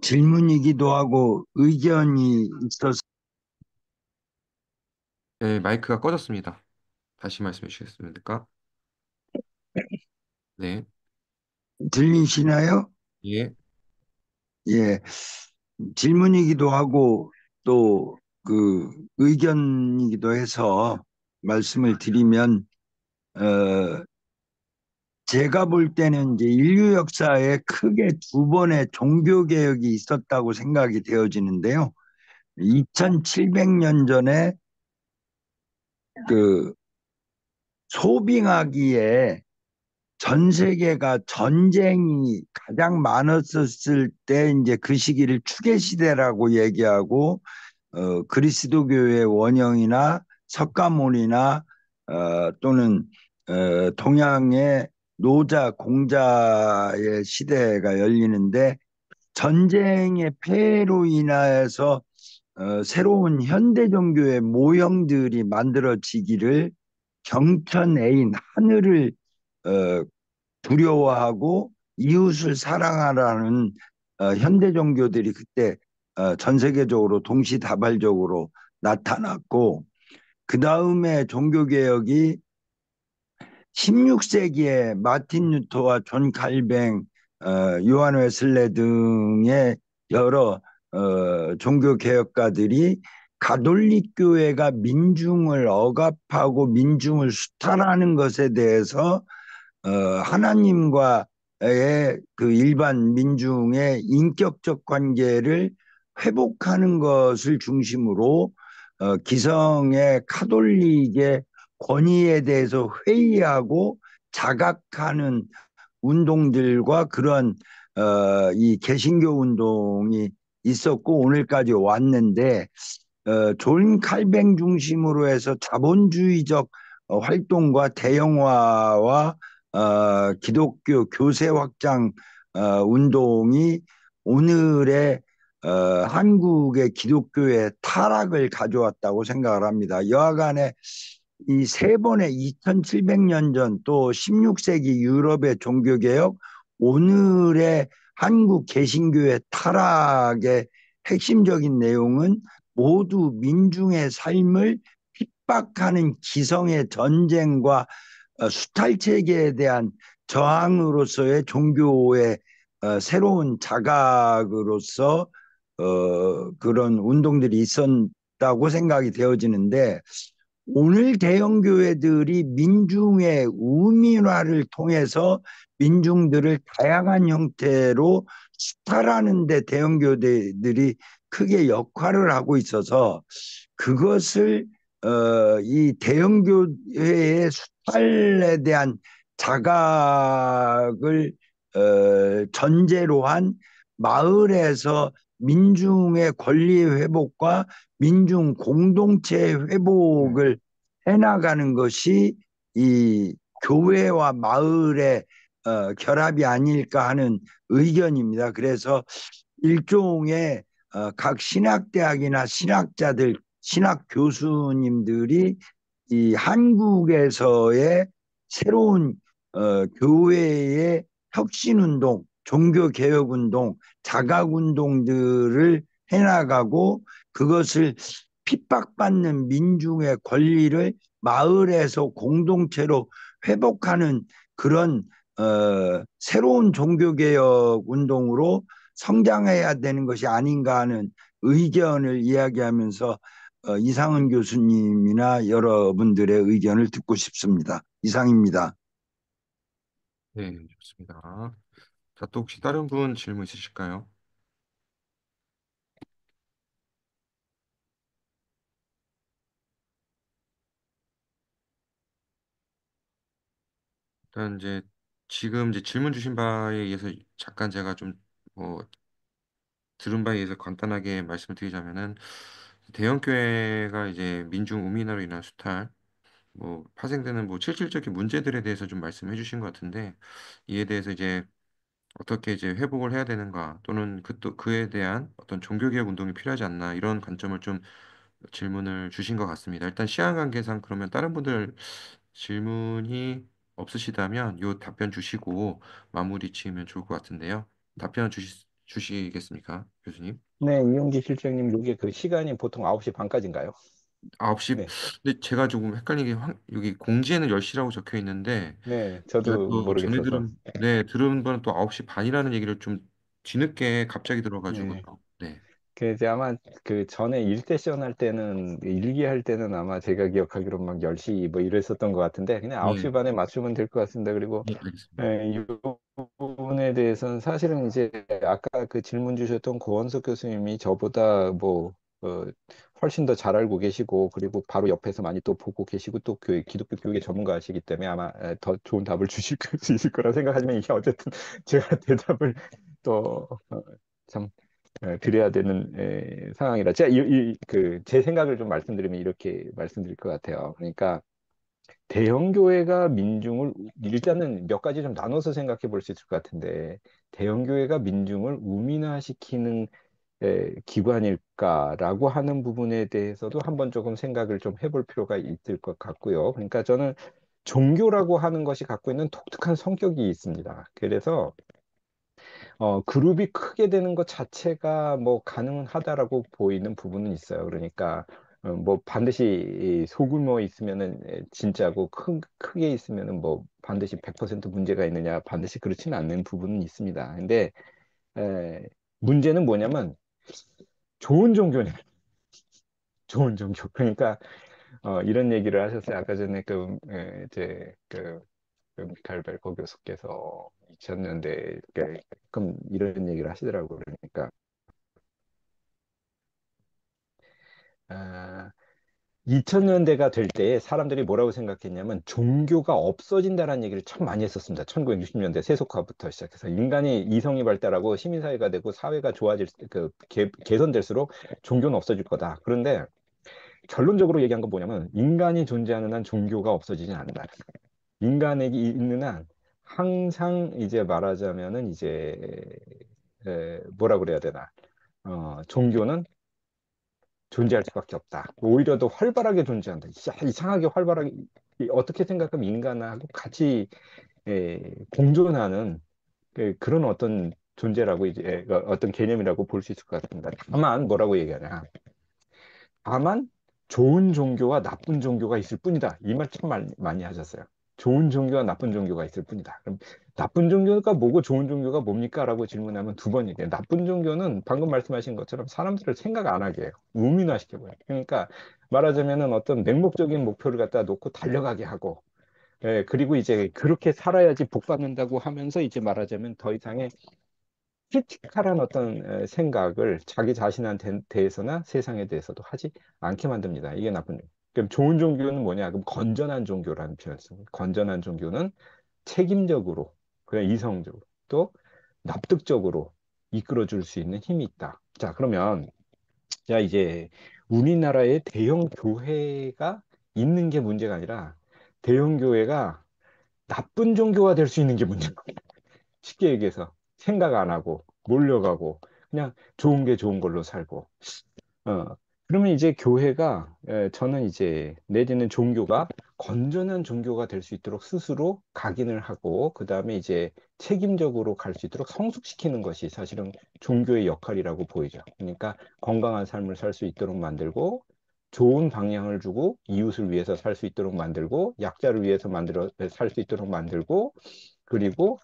질문이기도 하고 의견이 있어서 네, 마이크가 꺼졌습니다. 다시 말씀해 주시겠습니까? 네, 들리시나요? 예, 예, 질문이기도 하고 또 그 의견이기도 해서 말씀을 드리면 어 제가 볼 때는 이제 인류 역사에 크게 두 번의 종교 개혁이 있었다고 생각이 되어지는데요. 2700년 전에 그 소빙하기에 전 세계가 전쟁이 가장 많았었을 때 이제 그 시기를 추계 시대라고 얘기하고 그리스도교의 원형이나 석가모니나 또는 동양의 노자 공자의 시대가 열리는데 전쟁의 폐해로 인하여서 새로운 현대 종교의 모형들이 만들어지기를 경천애인 하늘을 어, 두려워하고 이웃을 사랑하라는 현대 종교들이 그때 전 세계적으로 동시다발적으로 나타났고 그 다음에 종교개혁이 16세기에 마틴 루터와 존 칼뱅, 요한 웨슬레 등의 여러 종교개혁가들이 가톨릭 교회가 민중을 억압하고 민중을 수탈하는 것에 대해서 하나님과의 그 일반 민중의 인격적 관계를 회복하는 것을 중심으로 기성의 카톨릭의 권위에 대해서 회의하고 자각하는 운동들과 그런 이 개신교 운동이 있었고 오늘까지 왔는데 존 칼뱅 중심으로 해서 자본주의적 활동과 대형화와 기독교 교세 확장 운동이 오늘의 한국의 기독교의 타락을 가져왔다고 생각을 합니다. 여하간에 이 세 번의 2700년 전 또 16세기 유럽의 종교개혁, 오늘의 한국 개신교의 타락의 핵심적인 내용은 모두 민중의 삶을 핍박하는 기성의 전쟁과 수탈 체계에 대한 저항으로서의 종교의 새로운 자각으로서 그런 운동들이 있었다고 생각이 되어지는데 오늘 대형 교회들이 민중의 우민화를 통해서 민중들을 다양한 형태로 수탈하는 데 대형 교회들이 크게 역할을 하고 있어서 그것을 이 대형 교회의 수탈에 대한 자각을 전제로 한 마을에서 민중의 권리 회복과 민중 공동체 네, 회복을 해나가는 것이 이 교회와 마을의 결합이 아닐까 하는 의견입니다. 그래서 일종의 각 신학대학이나 신학자들, 신학 교수님들이 이 한국에서의 새로운 교회의 혁신운동, 종교개혁운동, 자각운동들을 해나가고 그것을 핍박받는 민중의 권리를 마을에서 공동체로 회복하는 그런 새로운 종교개혁 운동으로 성장해야 되는 것이 아닌가 하는 의견을 이야기하면서 이상은 교수님이나 여러분들의 의견을 듣고 싶습니다. 이상입니다. 네, 좋습니다. 자, 또 혹시 다른 분 질문 있으실까요? 일단 이제 지금 이제 질문 주신 바에 의해서 잠깐 제가 좀 뭐 들은 바에 의해서 간단하게 말씀을 드리자면은 대형 교회가 이제 민중 우민화로 인한 수탈, 뭐 파생되는 뭐 실질적인 문제들에 대해서 좀 말씀해 주신 것 같은데 이에 대해서 이제 어떻게 이제 회복을 해야 되는가 또는 그 또 그에 대한 어떤 종교개혁 운동이 필요하지 않나 이런 관점을 좀 질문을 주신 것 같습니다. 일단 시간 관계상 그러면 다른 분들 질문이 없으시다면 요 답변 주시고 마무리 지으면 좋을 것 같은데요. 답변 주시겠습니까, 교수님? 네, 이용기 실장님, 이게 그 시간이 보통 9시 반까지인가요? 9시. 네, 근데 제가 조금 헷갈리게 여기 공지에는 10시라고 적혀 있는데 네, 제가 저도 또 전에 모르겠어서. 들은 거는 또 9시 반이라는 얘기를 좀 뒤늦게 갑자기 들어가지고. 네. 네. 그 이제 아마 그 전에 일 세션 할 때는 일기 할 때는 아마 제가 기억하기로 막 10시 뭐 이랬었던 것 같은데 그냥 네. 9시 반에 맞추면 될 것 같습니다. 그리고 네, 알겠습니다. 이 부분에 대해서는 사실은 이제 아까 그 질문 주셨던 고원석 교수님이 저보다 뭐 어, 훨씬 더 잘 알고 계시고 그리고 바로 옆에서 많이 또 보고 계시고 또 기독교 교육의 전문가시기 때문에 아마 더 좋은 답을 주실 수 있을 거라 생각하지만 이게 어쨌든 제가 대답을 또 참 드려야 되는 상황이라 제가 제 생각을 좀 말씀드리면 이렇게 말씀드릴 것 같아요. 그러니까 대형 교회가 민중을 일단은 몇 가지 좀 나눠서 생각해 볼 수 있을 것 같은데 대형 교회가 민중을 우민화시키는 기관일까라고 하는 부분에 대해서도 한번 조금 생각을 좀 해볼 필요가 있을 것 같고요. 그러니까 저는 종교라고 하는 것이 갖고 있는 독특한 성격이 있습니다. 그래서 그룹이 크게 되는 것 자체가 뭐 가능하다라고 보이는 부분은 있어요. 그러니까 뭐 반드시 이 소규모 있으면은 진짜고 크게 있으면은 뭐 반드시 100% 문제가 있느냐 반드시 그렇지는 않는 부분은 있습니다. 근데 에, 문제는 뭐냐면 좋은 종교냐 좋은 종교 그러니까 이런 얘기를 하셨어요. 아까 전에 이제 그 미카엘 벨커 교수께서 2000년대 가끔 이런 얘기를 하시더라고요. 그러니까 아, 2000년대가 될 때 사람들이 뭐라고 생각했냐면 종교가 없어진다라는 얘기를 참 많이 했었습니다. 1960년대 세속화부터 시작해서 인간이 이성이 발달하고 시민사회가 되고 사회가 좋아질 개선될수록 종교는 없어질 거다. 그런데 결론적으로 얘기한 건 뭐냐면 인간이 존재하는 한 종교가 없어지진 않는다. 인간에게 있는 한 항상 이제 말하자면은 이제 뭐라 그래야 되나 종교는 존재할 수밖에 없다. 오히려 더 활발하게 존재한다. 이상하게 활발하게 어떻게 생각하면 인간하고 같이 공존하는 그런 어떤 존재라고 이제 어떤 개념이라고 볼 수 있을 것 같습니다. 다만 뭐라고 얘기하냐? 다만 좋은 종교와 나쁜 종교가 있을 뿐이다. 이 말 참 많이 하셨어요. 좋은 종교와 나쁜 종교가 있을 뿐이다. 그럼 나쁜 종교가 뭐고 좋은 종교가 뭡니까? 라고 질문하면 두 번 얘기해요. 나쁜 종교는 방금 말씀하신 것처럼 사람들을 생각 안 하게 해요. 우민화시켜버려요. 그러니까 말하자면은 어떤 맹목적인 목표를 갖다 놓고 달려가게 하고, 그리고 이제 그렇게 살아야지 복 받는다고 하면서 이제 말하자면 더 이상의 크리티컬한 어떤 생각을 자기 자신한테 대해서나 세상에 대해서도 하지 않게 만듭니다. 이게 나쁜 점. 그럼 좋은 종교는 뭐냐? 그럼 건전한 종교라는 표현을 씁니다. 건전한 종교는 책임적으로, 그냥 이성적으로, 또 납득적으로 이끌어 줄 수 있는 힘이 있다. 자, 그러면, 자, 이제 우리나라에 대형 교회가 있는 게 문제가 아니라 대형 교회가 나쁜 종교가 될 수 있는 게 문제예요. 쉽게 얘기해서 생각 안 하고 몰려가고 그냥 좋은 게 좋은 걸로 살고 어 그러면 이제 교회가 저는 이제 내지는 종교가 건전한 종교가 될 수 있도록 스스로 각인을 하고 그 다음에 이제 책임적으로 갈 수 있도록 성숙시키는 것이 사실은 종교의 역할이라고 보이죠. 그러니까 건강한 삶을 살 수 있도록 만들고 좋은 방향을 주고 이웃을 위해서 살 수 있도록 만들고 약자를 위해서 만들어 살 수 있도록 만들고 그리고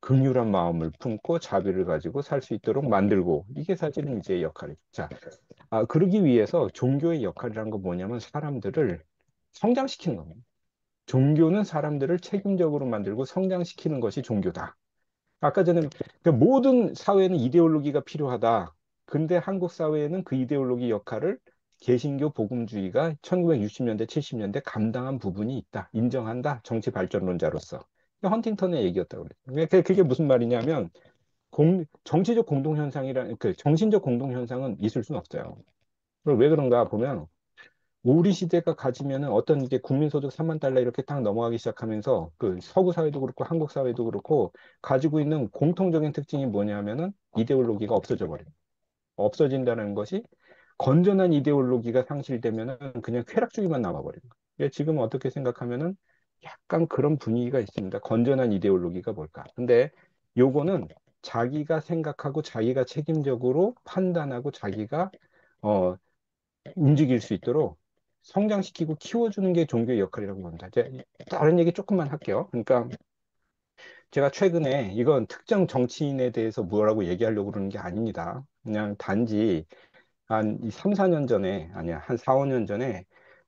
긍휼한 마음을 품고 자비를 가지고 살 수 있도록 만들고 이게 사실은 이제 역할이죠. 자, 그러기 위해서 종교의 역할이라는 건 뭐냐면 사람들을 성장시키는 겁니다. 종교는 사람들을 책임적으로 만들고 성장시키는 것이 종교다. 아까 전에 그 모든 사회는 이데올로기가 필요하다. 근데 한국 사회에는 그 이데올로기 역할을 개신교 복음주의가 1960년대, 70년대 감당한 부분이 있다. 인정한다. 정치 발전론자로서. 헌팅턴의 얘기였다고 그래요. 그게 무슨 말이냐면 정치적 공동현상이라는 그 정신적 공동현상은 있을 수는 없어요. 그럼 왜 그런가 보면 우리 시대가 가지면은 어떤 이제 국민소득 3만 달러 이렇게 딱 넘어가기 시작하면서 그 서구 사회도 그렇고 한국 사회도 그렇고 가지고 있는 공통적인 특징이 뭐냐면은 이데올로기가 없어져 버려요. 없어진다는 것이 건전한 이데올로기가 상실되면은 그냥 쾌락주의만 남아버려요. 지금 어떻게 생각하면은 약간 그런 분위기가 있습니다. 건전한 이데올로기가 뭘까? 근데 요거는 자기가 생각하고 자기가 책임적으로 판단하고 자기가 어, 움직일 수 있도록 성장시키고 키워주는 게 종교의 역할이라고 봅니다. 이제 다른 얘기 조금만 할게요. 그러니까 제가 최근에 이건 특정 정치인에 대해서 뭐라고 얘기하려고 그러는 게 아닙니다. 그냥 단지 한 3, 4년 전에, 아니야, 한 4, 5년 전에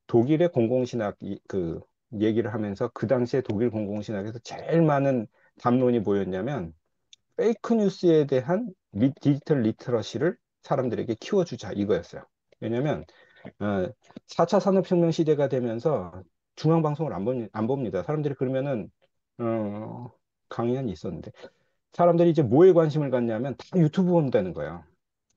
독일의 공공신학 그 얘기를 하면서 그 당시에 독일 공공신학에서 제일 많은 담론이 뭐였냐면 페이크 뉴스에 대한 디지털 리터러시를 사람들에게 키워주자 이거였어요. 왜냐면 4차 산업혁명 시대가 되면서 중앙방송을 안 봅니다. 사람들이 그러면은 어, 강의는 있었는데 사람들이 이제 뭐에 관심을 갖냐면 다 유튜브 본다는 거예요.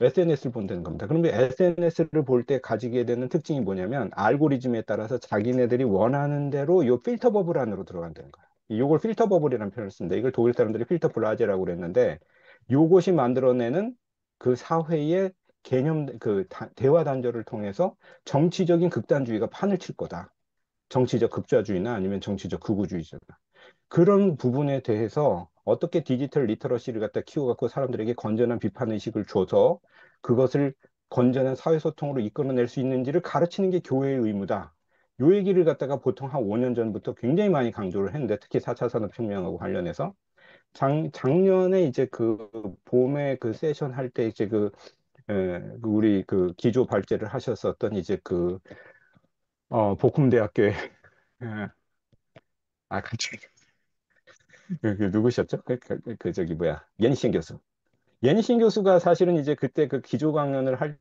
SNS를 본다는 겁니다. 그런데 SNS를 볼 때 가지게 되는 특징이 뭐냐면 알고리즘에 따라서 자기네들이 원하는 대로 요 필터 버블 안으로 들어간다는 거예요. 요걸 필터 버블이라는 표현을 쓰는데 이걸 독일 사람들이 필터 블라제라고 그랬는데 요것이 만들어내는 그 사회의 개념 대화 단절을 통해서 정치적인 극단주의가 판을 칠 거다. 정치적 극좌주의나 아니면 정치적 극우주의자. 그런 부분에 대해서 어떻게 디지털 리터러시를 갖다 키워갖고 사람들에게 건전한 비판 의식을 줘서 그것을 건전한 사회소통으로 이끌어낼 수 있는지를 가르치는 게 교회의 의무다. 요 얘기를 갖다가 보통 한 5년 전부터 굉장히 많이 강조를 했는데 특히 4차 산업혁명하고 관련해서 작년에 이제 그 봄에 그 세션 할 때 이제 그 우리 그 기조 발제를 하셨었던 이제 복음대학교의 같이 그 누구셨죠? 저기 뭐야 예니신 교수. 예니신 교수가 사실은 이제 그때 그 기조 강연을 할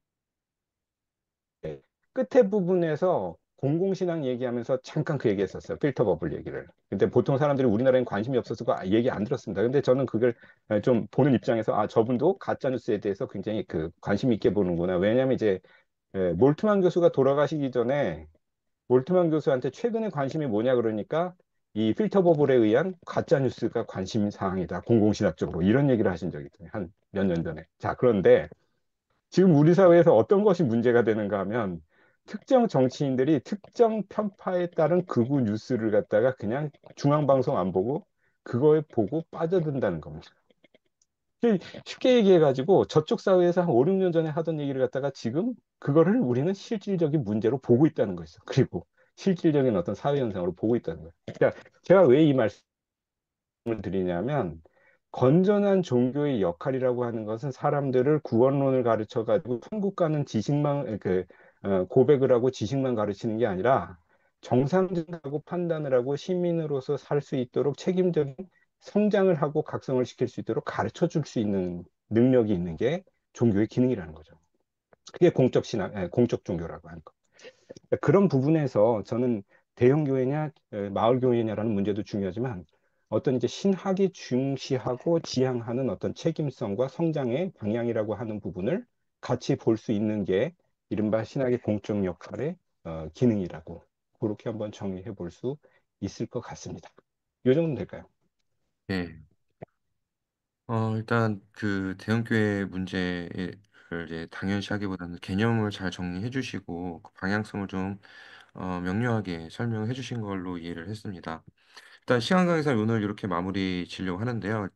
때 끝에 부분에서 공공신앙 얘기하면서 잠깐 그 얘기했었어요. 필터 버블 얘기를. 근데 보통 사람들이 우리나라엔 관심이 없어서 그 얘기 안 들었습니다. 근데 저는 그걸 좀 보는 입장에서 저분도 가짜 뉴스에 대해서 굉장히 그 관심 있게 보는구나. 왜냐하면 이제 몰트만 교수가 돌아가시기 전에 몰트만 교수한테 최근에 관심이 뭐냐 그러니까 이 필터 버블에 의한 가짜 뉴스가 관심 사항이다. 공공신학적으로 이런 얘기를 하신 적이 있어요. 한 몇 년 전에. 자, 그런데 지금 우리 사회에서 어떤 것이 문제가 되는가 하면 특정 정치인들이 특정 편파에 따른 극우 뉴스를 갖다가 그냥 중앙방송 안 보고 그거에 보고 빠져든다는 겁니다. 쉽게 얘기해가지고 저쪽 사회에서 한 5, 6년 전에 하던 얘기를 갖다가 지금 그거를 우리는 실질적인 문제로 보고 있다는 거죠. 그리고 실질적인 어떤 사회 현상으로 보고 있다는 거예요. 그러니까 제가 왜 이 말씀을 드리냐면 건전한 종교의 역할이라고 하는 것은 사람들을 구원론을 가르쳐 가지고 천국 가는 지식만 고백을 하고 지식만 가르치는 게 아니라 정상적하고 판단을 하고 시민으로서 살 수 있도록 책임적인 성장을 하고 각성을 시킬 수 있도록 가르쳐 줄 수 있는 능력이 있는 게 종교의 기능이라는 거죠. 그게 공적 신앙, 공적 종교라고 하는 거. 그런 부분에서 저는 대형 교회냐 마을 교회냐라는 문제도 중요하지만 어떤 이제 신학이 중시하고 지향하는 어떤 책임성과 성장의 방향이라고 하는 부분을 같이 볼 수 있는 게 이른바 신학의 공적 역할의 기능이라고 그렇게 한번 정리해 볼 수 있을 것 같습니다. 요 정도 될까요? 예. 일단 그 대형교회 문제를 이제 당연시하기보다는 개념을 잘 정리해 주시고 그 방향성을 좀 명료하게 설명해 주신 걸로 이해를 했습니다. 일단 시간 관계상 오늘 이렇게 마무리 지려고 하는데요.